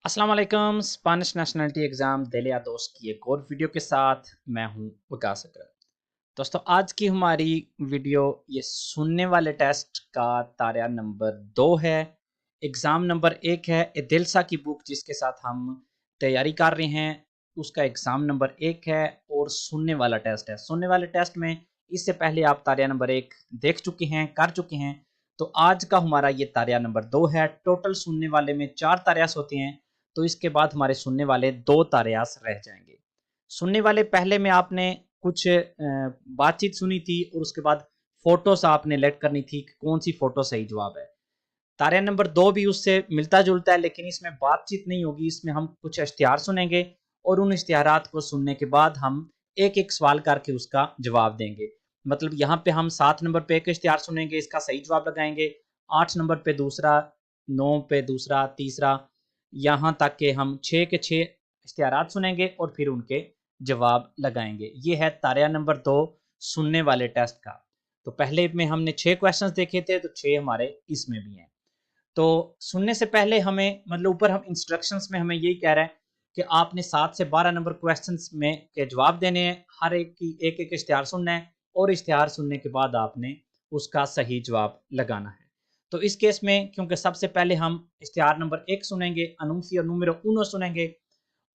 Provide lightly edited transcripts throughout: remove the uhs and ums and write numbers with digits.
अस्सलाम वालेकुम। Spanish nationality exam दिल या दोस्त की एक और वीडियो के साथ मैं हूं वकास अकरम। दोस्तों, आज की हमारी वीडियो ये सुनने वाले टेस्ट का तारा नंबर 2 है। एग्ज़ाम नंबर 1 है एदिलसा की बुक जिसके साथ हम तैयारी कर रहे हैं, उसका एग्ज़ाम नंबर 1 है और सुनने वाला टेस्ट है। सुनने वाले टेस्ट में इससे पहले आप तारा नंबर 1 देख चुके हैं, कर चुके हैं। तो आज का हमारा ये तारा नंबर 2 है। टोटल सुनने वाले में 4 तारियास होते हैं, तो इसके बाद हमारे सुनने वाले 2 तारियास रह जाएंगे। सुनने वाले पहले में आपने कुछ बातचीत सुनी थी और उसके बाद फोटोस आपने लेट करनी थी कि कौन सी फोटो सही जवाब है। तारा नंबर 2 भी उससे मिलता जुलता है, लेकिन इसमें बातचीत नहीं होगी। इसमें हम कुछ इश्तिहार सुनेंगे और उन इश्तिहारात को सुनने के बाद हम एक एक सवाल करके उसका जवाब देंगे। मतलब यहाँ पे हम 7 नंबर पे एक इश्तिहार सुनेंगे, इसका सही जवाब लगाएंगे। 8 नंबर पे दूसरा, 9 पे दूसरा, तीसरा, यहाँ तक के हम 6 के 6 इश्तिहारात सुनेंगे और फिर उनके जवाब लगाएंगे। ये है तारा नंबर 2 सुनने वाले टेस्ट का। तो पहले में हमने 6 क्वेश्चंस देखे थे, तो 6 हमारे इसमें भी हैं। तो सुनने से पहले हमें मतलब ऊपर हम इंस्ट्रक्शंस में हमें यही कह रहा है कि आपने 7 से 12 नंबर क्वेश्चंस में के जवाब देने हैं। हर एक की एक एक इश्तिहार सुनना है और इश्तिहार सुनने के बाद आपने उसका सही जवाब लगाना है। तो इस केस में क्योंकि सबसे पहले हम इश्तिहार नंबर 1 सुनेंगे, अनूंसियो número 1 सुनेंगे,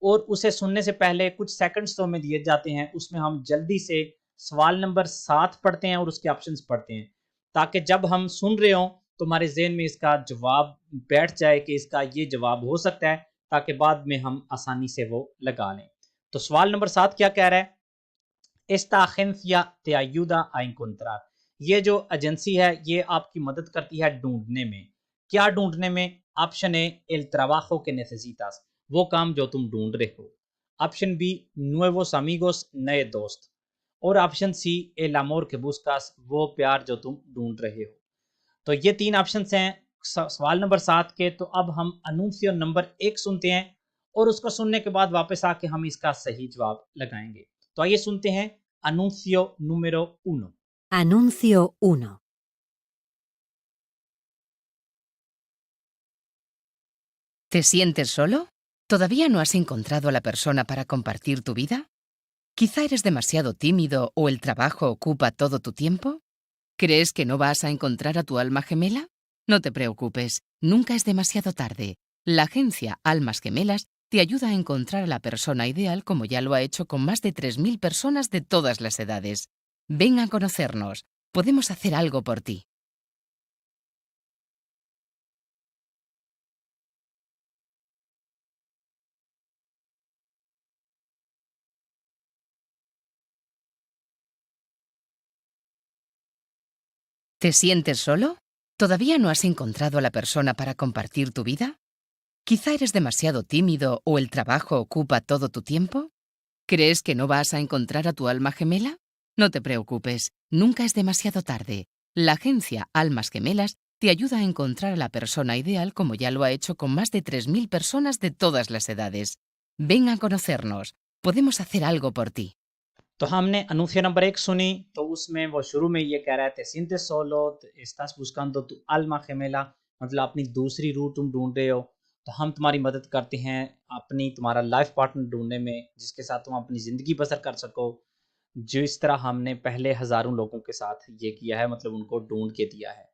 और उसे सुनने से पहले कुछ सेकंड्स तो हमें दिए जाते हैं। उसमें हम जल्दी से सवाल नंबर 7 पढ़ते हैं और उसके ऑप्शंस पढ़ते हैं, ताकि जब हम सुन रहे हों तो हमारे ज़हन में इसका जवाब बैठ जाए कि इसका ये जवाब हो सकता है, ताकि बाद में हम आसानी से वो लगा लें। तो सवाल नंबर 7 क्या कह रहा है? Esta agencia te ayuda a encontrar। ये जो एजेंसी है ये आपकी मदद करती है ढूंढने में। क्या ढूंढने में? Option A el trabajo que necesitas, वो काम जो तुम ढूंढ रहे हो। ऑप्शन बी nuevos amigos, नए दोस्त। और option C el amor que buscas, वो प्यार जो तुम ढूंढ रहे हो। तो ये 3 ऑप्शंस हैं सवाल नंबर 7 के। तो अब हम अनूंसियो नंबर 1 सुनते हैं और उसको सुनने के बाद वापस आके हम इसका सही जवाब लगाएंगे। तो आइए सुनते हैं अनूंसियो número 1। Anuncio 1. ¿Te sientes solo? ¿Todavía no has encontrado a la persona para compartir tu vida? ¿Quizá eres demasiado tímido o el trabajo ocupa todo tu tiempo? ¿Crees que no vas a encontrar a tu alma gemela? No te preocupes, nunca es demasiado tarde. La agencia Almas Gemelas te ayuda a encontrar a la persona ideal como ya lo ha hecho con más de 3.000 personas de todas las edades. Ven a conocernos. Podemos hacer algo por ti. ¿Te sientes solo? ¿Todavía no has encontrado a la persona para compartir tu vida? ¿Quizá eres demasiado tímido o el trabajo ocupa todo tu tiempo? ¿Crees que no vas a encontrar a tu alma gemela? No te preocupes, nunca es demasiado tarde. La agencia Almas Gemelas te ayuda a encontrar a la persona ideal como ya lo ha hecho con más de 3.000 personas de todas las edades. Ven a conocernos. Podemos hacer algo por ti. तो हमने anuncio number 1 सुनी। तो उसमें वो शुरू में ये कह रहा है te sientes solo, estás buscando tu alma gemela, मतलब अपनी दूसरी रूह तुम ढूंढ रहे हो। तो हम तुम्हारी मदद करते हैं अपनी तुम्हारा लाइफ पार्टनर ढूंढने में, जिसके साथ तुम अपनी ज़िंदगी बसर कर सको। जिस तरह हमने पहले हज़ारों लोगों के साथ ये किया है, मतलब उनको ढूंढ के दिया है।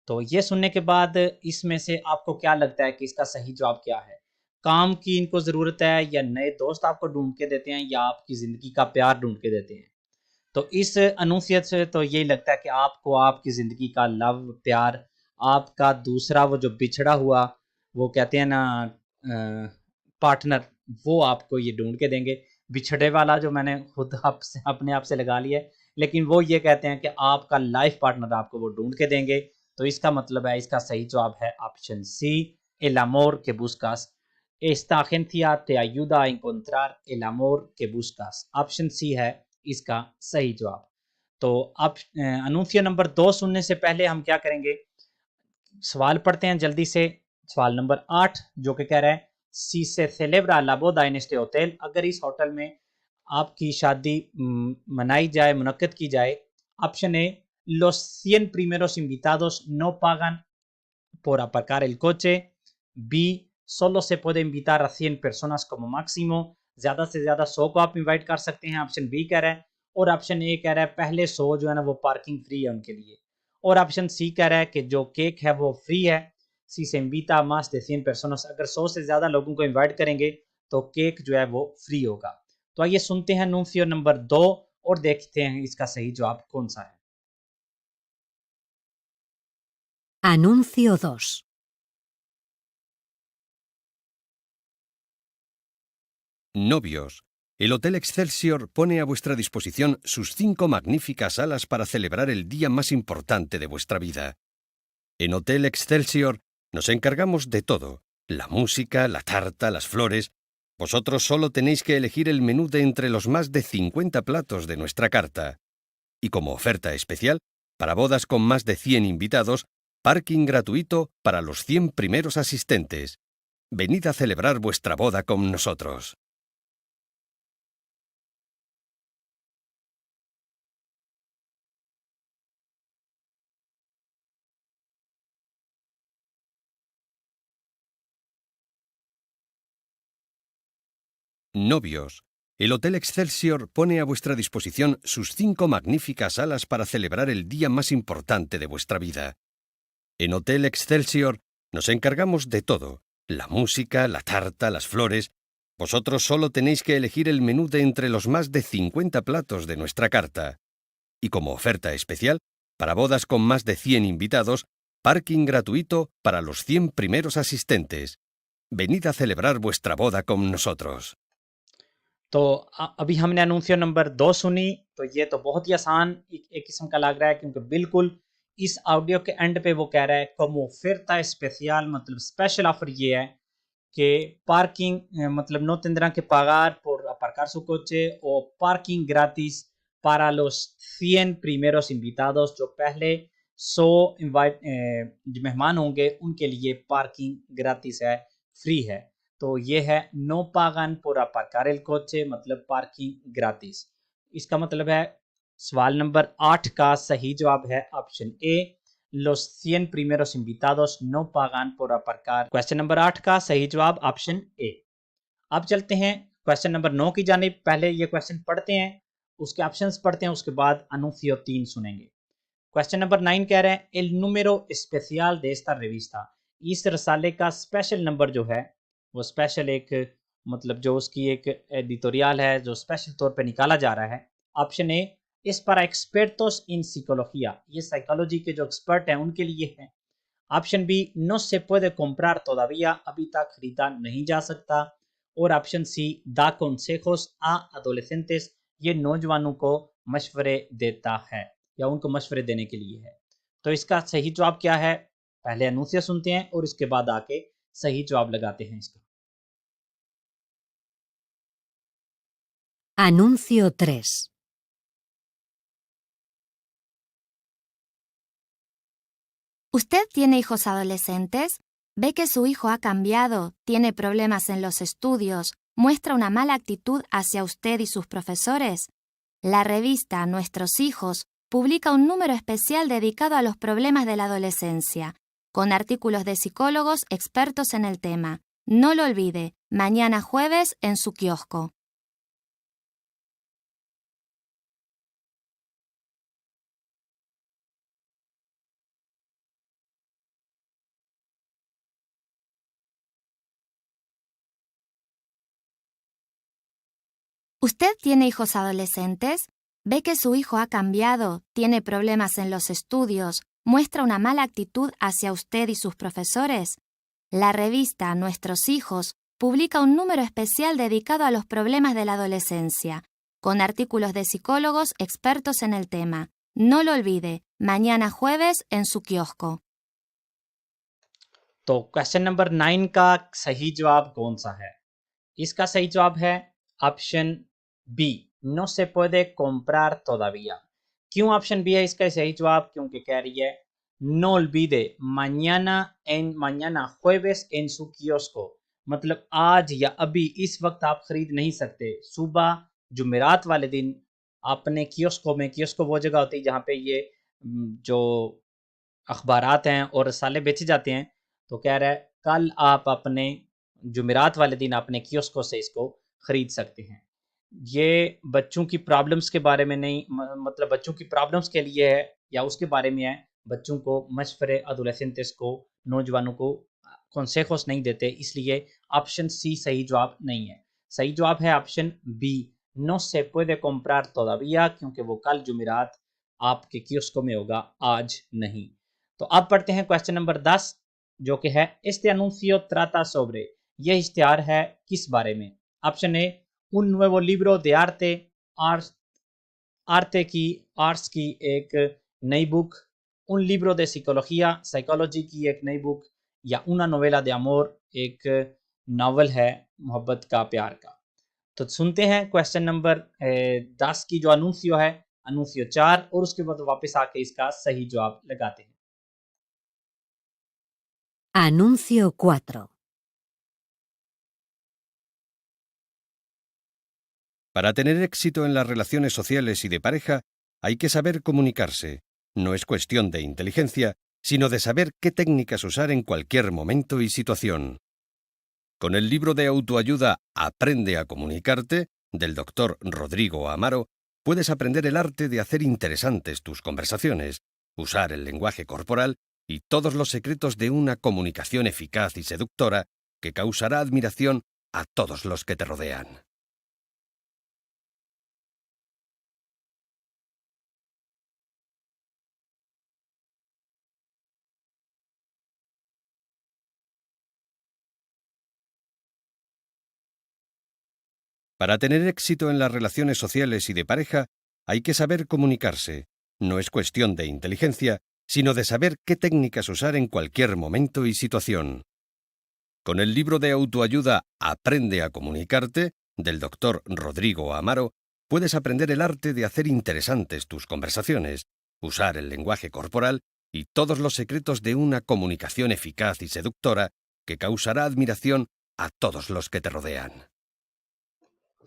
तो ये सुनने के बाद इसमें से आपको क्या लगता है कि इसका सही जवाब क्या है? काम की इनको ज़रूरत है, या नए दोस्त आपको ढूँढ के देते हैं, या आपकी ज़िंदगी का प्यार ढूँढ के देते हैं? तो इस अनूसियत से तो यही लगता है कि आपको आपकी ज़िंदगी का लव, प्यार, आपका दूसरा वो जो बिछड़ा हुआ, वो कहते हैं ना पार्टनर, वो आपको ये ढूँढ के देंगे। बिछड़े वाला जो मैंने खुद आपसे अपने आप से लगा लिया है, लेकिन वो ये कहते हैं कि आपका लाइफ पार्टनर आपको वो ढूँढ के देंगे। तो इसका मतलब है, इसका सही जवाब है option C, el amor que buscas। Esta agencia te ayuda a encontrar el amor que buscas। Option C है इसका सही जवाब। तो अब अनूसियो नंबर 2 सुनने से पहले हम क्या करेंगे? सवाल पढ़ते हैं जल्दी से। सवाल नंबर 8 जो कि कह रहा है si se celebra la boda en este hotel, अगर इस होटल में आपकी शादी मनाई जाए, मुनक्कद की जाए। Option A los 100 primeros invitados no pagan por aparcar el coche। B solo se puede invitar a 100 personas como máximo, ज़्यादा से ज़्यादा 100 को आप इनवाइट कर सकते हैं, ऑप्शन बी कह रहा है। और ऑप्शन ए कह रहा है पहले 100 जो है ना वो पार्किंग फ्री है उनके लिए। और ऑप्शन सी कह रहा है कि जो केक है वो फ्री है, si se invita a más de 100 personas, अगर 100 से ज़्यादा लोगों को इनवाइट करेंगे तो केक जो है वो फ्री होगा। तो आइए सुनते हैं अनूंसियो नंबर 2 और देखते हैं इसका सही जवाब कौन सा है। Anuncio 2. Novios. El Hotel Excelsior pone a vuestra disposición sus 5 magníficas salas para celebrar el día más importante de vuestra vida. En Hotel Excelsior nos encargamos de todo: la música, la tarta, las flores. Vosotros solo tenéis que elegir el menú de entre los más de 50 platos de nuestra carta. Y como oferta especial, para bodas con más de 100 invitados, parking gratuito para los 100 primeros asistentes. Venid a celebrar vuestra boda con nosotros. Novios. El Hotel Excelsior pone a vuestra disposición sus 5 magníficas salas para celebrar el día más importante de vuestra vida. En Hotel Excelsior nos encargamos de todo: la música, la tarta, las flores. Vosotros solo tenéis que elegir el menú de entre los más de 50 platos de nuestra carta. Y como oferta especial, para bodas con más de 100 invitados, parking gratuito para los 100 primeros asistentes. Venid a celebrar vuestra boda con nosotros. तो अभी हमने अनूंसियो number 2 सुनी, तो ये तो बहुत ही आसान एक किस्म का लग रहा है, क्योंकि बिल्कुल इस ऑडियो के एंड पे वो कह रहा है como oferta especial, मतलब स्पेशल ऑफर ये है que parking, मतलब no tendrán que pagar por aparcar su coche, o parking gratis para los 100 primeros invitados, जो पहले 100 जो मेहमान होंगे उनके लिए पार्किंग ग्रातिस है, फ्री है। तो ये है no pagan por aparcar el coche, मतलब पार्किंग ग्रातिस। इसका मतलब है सवाल नंबर 8 का सही जवाब है option A, Los 100 primeros invitados no pagan por aparcar। Question number 8 का सही जवाब ऑप्शन ए। अब चलते हैं क्वेश्चन नंबर 9 की जानिब। पहले ये क्वेश्चन पढ़ते हैं, उसके ऑप्शंस पढ़ते हैं, उसके बाद anuncio 3 सुनेंगे। क्वेश्चन नंबर 9 कह रहे हैं el número especial de esta revista, इस रसाले का स्पेशल नंबर जो है वो स्पेशल एक, मतलब जो उसकी एक एडिटोरियल है जो स्पेशल तौर पे निकाला जा रहा है। Option A es para expertos en psicología, ये साइकोलॉजी के जो एक्सपर्ट हैं उनके लिए है। Option B no se puede comprar todavía, अभी तक खरीदा नहीं जा सकता। और option C da consejos a adolescentes, ये नौजवानों को मशवरे देता है या उनको मशवरे देने के लिए है। तो इसका सही जवाब क्या है, पहले अनूसिया सुनते हैं और इसके बाद आके सही जवाब लगाते हैं इसका। Anuncio 3. ¿Usted tiene hijos adolescentes? ¿Ve que su hijo ha cambiado, tiene problemas en los estudios, muestra una mala actitud hacia usted y sus profesores? La revista Nuestros Hijos publica un número especial dedicado a los problemas de la adolescencia, con artículos de psicólogos expertos en el tema. No lo olvide, mañana jueves en su kiosco. ¿Usted tiene hijos adolescentes? ¿Ve que su hijo ha cambiado, tiene problemas en los estudios, muestra una mala actitud hacia usted y sus profesores? La revista Nuestros Hijos publica un número especial dedicado a los problemas de la adolescencia, con artículos de psicólogos expertos en el tema. No lo olvide, mañana jueves en su kiosco. तो question number 9 का सही जवाब कौन सा है? इसका सही जवाब है option B, no se puede comprar todavía। क्यों ऑप्शन बी है इसका सही जवाब? क्योंकि कह रही है no olvide mañana jueves en su kiosco, मतलब आज या अभी इस वक्त आप खरीद नहीं सकते, सुबह जुमेरात वाले दिन अपने कियोस्को में, कियोस्को वो जगह होती है जहाँ पे ये जो अखबारात हैं और रसाले बेचे जाते हैं, तो कह रहा है कल आप अपने जुमेरात वाले दिन अपने कियोस्कों से इसको खरीद सकते हैं। ये बच्चों की प्रॉब्लम्स के बारे में नहीं, मतलब बच्चों की प्रॉब्लम्स के लिए है या उसके बारे में है, बच्चों को मशवरे अडोलेसेंटेस को, नौजवानों को consejos नहीं देते, इसलिए ऑप्शन सी सही जवाब नहीं है। सही जवाब है option B, no se puede comprar todavía, क्योंकि वो कल जुमेरात आपके कियोस्को में होगा, आज नहीं। तो अब पढ़ते हैं क्वेश्चन नंबर 10 जो कि है este anuncio trata sobre, यह इश्तिहार है किस बारे में। ऑप्शन ए, un nuevo libro de arte, arts की एक नई book, un libro de psicología, psychology की एक नई बुक, या una novela de amor, एक नावल है मोहब्बत का, प्यार का। तो सुनते हैं क्वेश्चन नंबर 10 की जो अनुसियो है, अनुसियो 4, और उसके बाद वापस आके इसका सही जवाब लगाते हैं। Anuncio 4. Para tener éxito en las relaciones sociales y de pareja, hay que saber comunicarse. No es cuestión de inteligencia, sino de saber qué técnicas usar en cualquier momento y situación. Con el libro de autoayuda Aprende a comunicarte, del doctor Rodrigo Amaro, puedes aprender el arte de hacer interesantes tus conversaciones, usar el lenguaje corporal y todos los secretos de una comunicación eficaz y seductora que causará admiración a todos los que te rodean. Para tener éxito en las relaciones sociales y de pareja, hay que saber comunicarse. No es cuestión de inteligencia, sino de saber qué técnicas usar en cualquier momento y situación. Con el libro de autoayuda Aprende a comunicarte, del doctor Rodrigo Amaro, puedes aprender el arte de hacer interesantes tus conversaciones, usar el lenguaje corporal y todos los secretos de una comunicación eficaz y seductora que causará admiración a todos los que te rodean.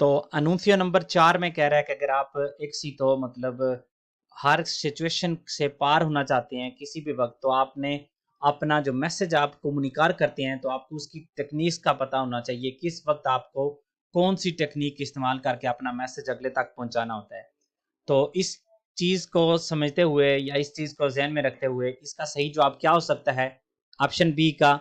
तो अनुंसियो number 4 में कह रहा है कि अगर आप एक्सीटो मतलब हर situation से पार होना चाहते हैं किसी भी वक्त, तो आपने अपना जो मैसेज आप कम्युनिकार करते हैं तो आपको उसकी टेक्निक्स का पता होना चाहिए, किस वक्त आपको कौन सी टेक्निक इस्तेमाल करके अपना मैसेज अगले तक पहुंचाना होता है। तो इस चीज़ को समझते हुए या इस चीज़ को जहन में रखते हुए इसका सही जवाब क्या हो सकता है, ऑप्शन बी का,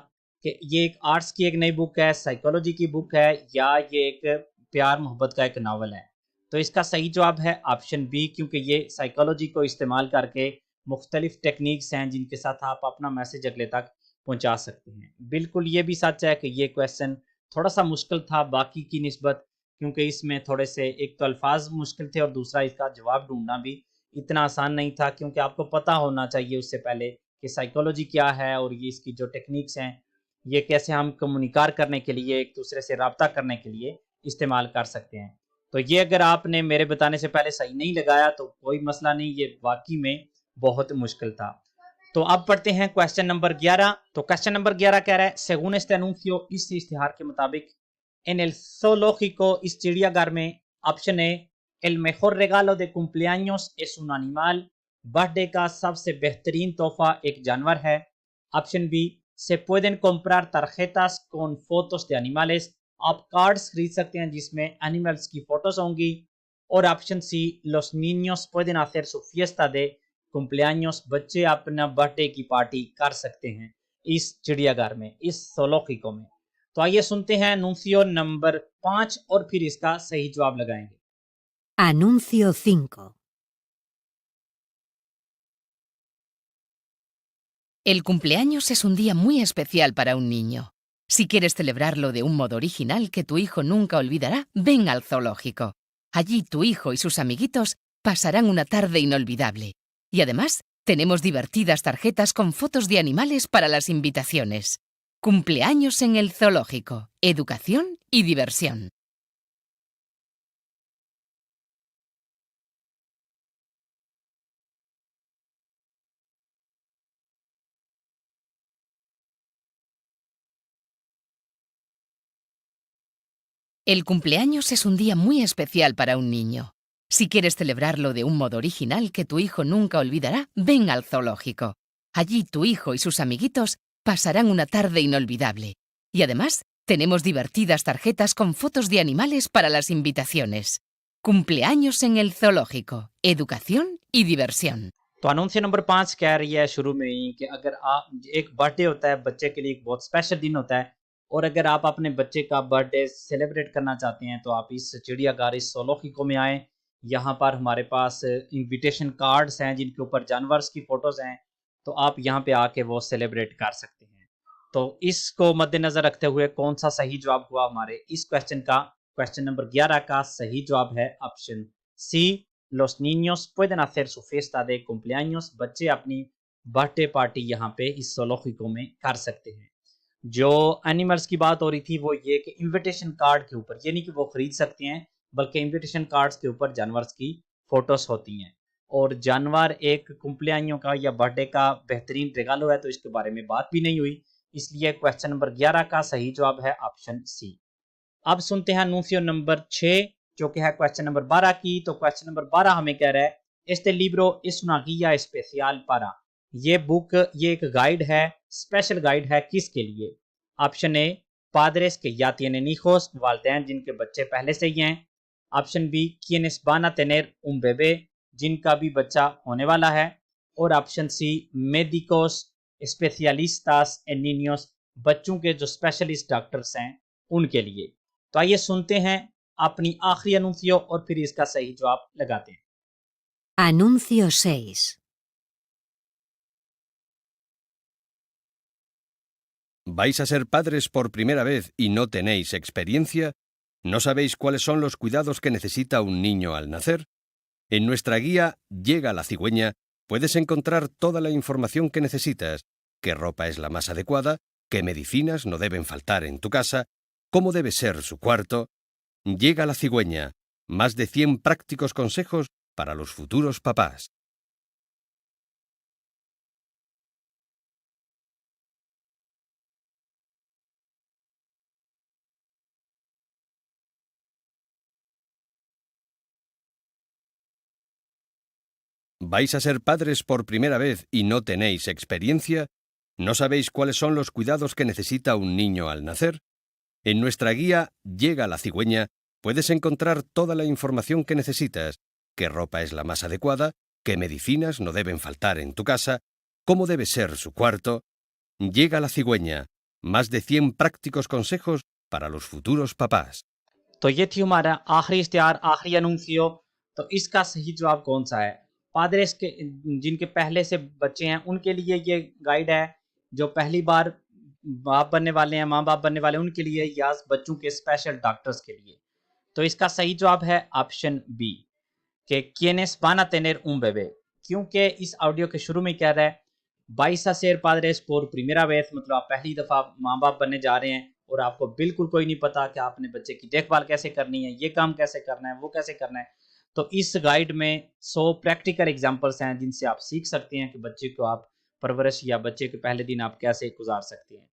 कि ये एक आर्ट्स की एक नई बुक है, साइकोलॉजी की बुक है, या ये एक प्यार मोहब्बत का एक नावल है। तो इसका सही जवाब है ऑप्शन बी, क्योंकि ये साइकोलॉजी को इस्तेमाल करके मुख्तलिफ टेक्निक्स हैं जिनके साथ आप अपना मैसेज अगले तक पहुंचा सकते हैं। बिल्कुल ये भी सच है कि ये क्वेश्चन थोड़ा सा मुश्किल था बाकी की निस्बत, क्योंकि इसमें थोड़े से एक तो अल्फाज मुश्किल थे और दूसरा इसका जवाब ढूंढना भी इतना आसान नहीं था, क्योंकि आपको पता होना चाहिए उससे पहले कि साइकोलॉजी क्या है और ये इसकी जो टेक्निक्स हैं ये कैसे हम कम्युनिकार करने के लिए, एक दूसरे से रब्ता करने के लिए इस्तेमाल कर सकते हैं। तो ये अगर आपने मेरे बताने से पहले सही नहीं लगाया तो कोई मसला नहीं, ये वाकई में बहुत मुश्किल था। तो अब पढ़ते हैं क्वेश्चन नंबर 11। तो क्वेश्चन नंबर 11 कह रहा है सेगुन este anuncio, इस इश्तिहार के मुताबिक, en el zoológico, इस चिड़ियाघर में, option A, el mejor regalo de cumpleaños es un animal, birthday का सबसे बेहतरीन तोहफा एक जानवर है। Option B, se pueden comprar tarjetas con fotos de animales, आप कार्ड्स खरीद सकते हैं जिसमें एनिमल्स की फोटोज होंगी। और option C, los niños pueden hacer su fiesta de cumpleaños, बच्चे अपना बर्थडे की पार्टी कर सकते हैं इस चिड़ियाघर में, इस zoológico में। तो आइए सुनते हैं अनुंसियो नंबर 5 और फिर इसका सही जवाब लगाएंगे। Anuncio 5. El cumpleaños es un día muy especial para un niño. Si quieres celebrarlo de un modo original que tu hijo nunca olvidará, ven al zoológico. Allí tu hijo y sus amiguitos pasarán una tarde inolvidable. Y además, tenemos divertidas tarjetas con fotos de animales para las invitaciones. Cumpleaños en el zoológico, educación y diversión. El cumpleaños es un día muy especial para un niño. Si quieres celebrarlo de un modo original que tu hijo nunca olvidará, ven al zoológico. Allí tu hijo y sus amiguitos pasarán una tarde inolvidable. Y además, Tenemos divertidas tarjetas con fotos de animales para las invitaciones. Cumpleaños en el zoológico, educación y diversión. तो अनूंसियो number 5 कह रही है शुरू में ही कि अगर आप एक बर्थडे होता है बच्चे के लिए एक बहुत स्पेशल दिन होता है और अगर आप अपने बच्चे का बर्थडे सेलिब्रेट करना चाहते हैं तो आप इस चिड़ियाघर इस जोलॉजिको में आएँ। यहाँ पर हमारे पास इनविटेशन कार्ड्स हैं जिनके ऊपर जानवर्स की फ़ोटोज़ हैं, तो आप यहाँ पे आके वो सेलिब्रेट कर सकते हैं। तो इसको मद्देनज़र रखते हुए कौन सा सही जवाब हुआ हमारे इस क्वेश्चन का? क्वेश्चन नंबर 11 का सही जवाब है option C, Los niños pueden hacer su fiesta de cumpleaños। बच्चे अपनी बर्थडे पार्टी यहाँ पे इस जोलॉजिको में कर सकते हैं। जो एनिमल्स की बात हो रही थी वो ये कि इनविटेशन कार्ड के ऊपर, ये नहीं कि वो खरीद सकते हैं, बल्कि इनविटेशन कार्ड्स के ऊपर जानवर्स की फोटोज होती हैं। और जानवर एक कुम्प्लेआños का या बर्थडे का बेहतरीन रेगालो है, तो इसके बारे में बात भी नहीं हुई, इसलिए क्वेश्चन नंबर 11 का सही जवाब है ऑप्शन सी। अब सुनते हैं अनूंसियो नंबर 6 जो कि है क्वेश्चन नंबर 12 की। तो क्वेश्चन नंबर 12 हमें कह रहा है este libro es una guía especial para। ये बुक, ये एक गाइड है, स्पेशल गाइड है किसके लिए? Option A padres que ya tienen hijos, वालिदैन जिनके बच्चे पहले से ही हैं। Option B quienes van a tener un bebé, जिनका भी बच्चा होने वाला है। और ऑप्शन सी médicos especialistas en niños, बच्चों के जो स्पेशलिस्ट डॉक्टर्स हैं उनके लिए। तो आइए सुनते हैं अपनी आखिरी अनूंसियो और फिर इसका सही जवाब लगाते हैं। Anuncio 6. ¿Vais a ser padres por primera vez y no tenéis experiencia? ¿No sabéis cuáles son los cuidados que necesita un niño al nacer? En nuestra guía Llega la cigüeña puedes encontrar toda la información que necesitas: qué ropa es la más adecuada, qué medicinas no deben faltar en tu casa, cómo debe ser su cuarto. Llega la cigüeña, más de 100 prácticos consejos para los futuros papás. ¿Vais a ser padres por primera vez y no tenéis experiencia? ¿No sabéis cuáles son los cuidados que necesita un niño al nacer? En nuestra guía Llega la cigüeña puedes encontrar toda la información que necesitas: qué ropa es la más adecuada, qué medicinas no deben faltar en tu casa, cómo debe ser su cuarto. Llega la cigüeña, más de 100 prácticos consejos para los futuros papás. तो ये थी हमारा आखिरी इश्तिहार, आखिरी अनूंसियो। तो इसका सही जवाब कौन सा है? पादरेस के जिनके पहले से बच्चे हैं उनके लिए ये गाइड है, जो पहली बार बाप बनने वाले हैं, माँ बाप बनने वाले हैं, उनके लिए, या बच्चों के स्पेशल डॉक्टर्स के लिए। तो इसका सही जवाब है ऑप्शन बी कि quienes van a tener un bebé, क्योंकि इस ऑडियो के शुरू में कह रहा है vais a ser padres por primera vez, मतलब आप पहली दफ़ा माँ बाप बनने जा रहे हैं और आपको बिल्कुल कोई नहीं पता कि आपने बच्चे की देखभाल कैसे करनी है, ये काम कैसे करना है, वो कैसे करना है। तो इस गाइड में 100 प्रैक्टिकल एग्जांपल्स हैं जिनसे आप सीख सकते हैं कि बच्चे को आप परवरिश या बच्चे के पहले दिन आप कैसे गुजार सकते हैं।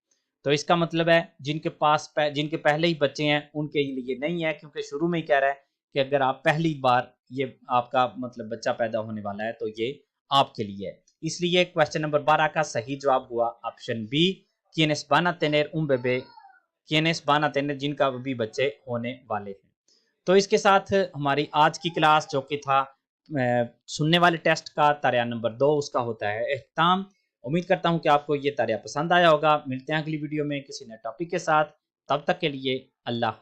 तो इसका मतलब है जिनके पहले ही बच्चे हैं उनके लिए नहीं है, क्योंकि शुरू में ही कह रहा है कि अगर आप पहली बार ये आपका मतलब बच्चा पैदा होने वाला है तो ये आपके लिए है। इसलिए क्वेश्चन नंबर 12 का सही जवाब हुआ option B quienes van a tener un bebé, quienes van a tener, जिनका भी बच्चे होने वाले हैं। तो इसके साथ हमारी आज की क्लास जो कि था सुनने वाले टेस्ट का तारिया नंबर 2, उसका होता है इख्तिताम। उम्मीद करता हूं कि आपको ये तारिया पसंद आया होगा। मिलते हैं अगली वीडियो में किसी नए टॉपिक के साथ, तब तक के लिए अल्लाह।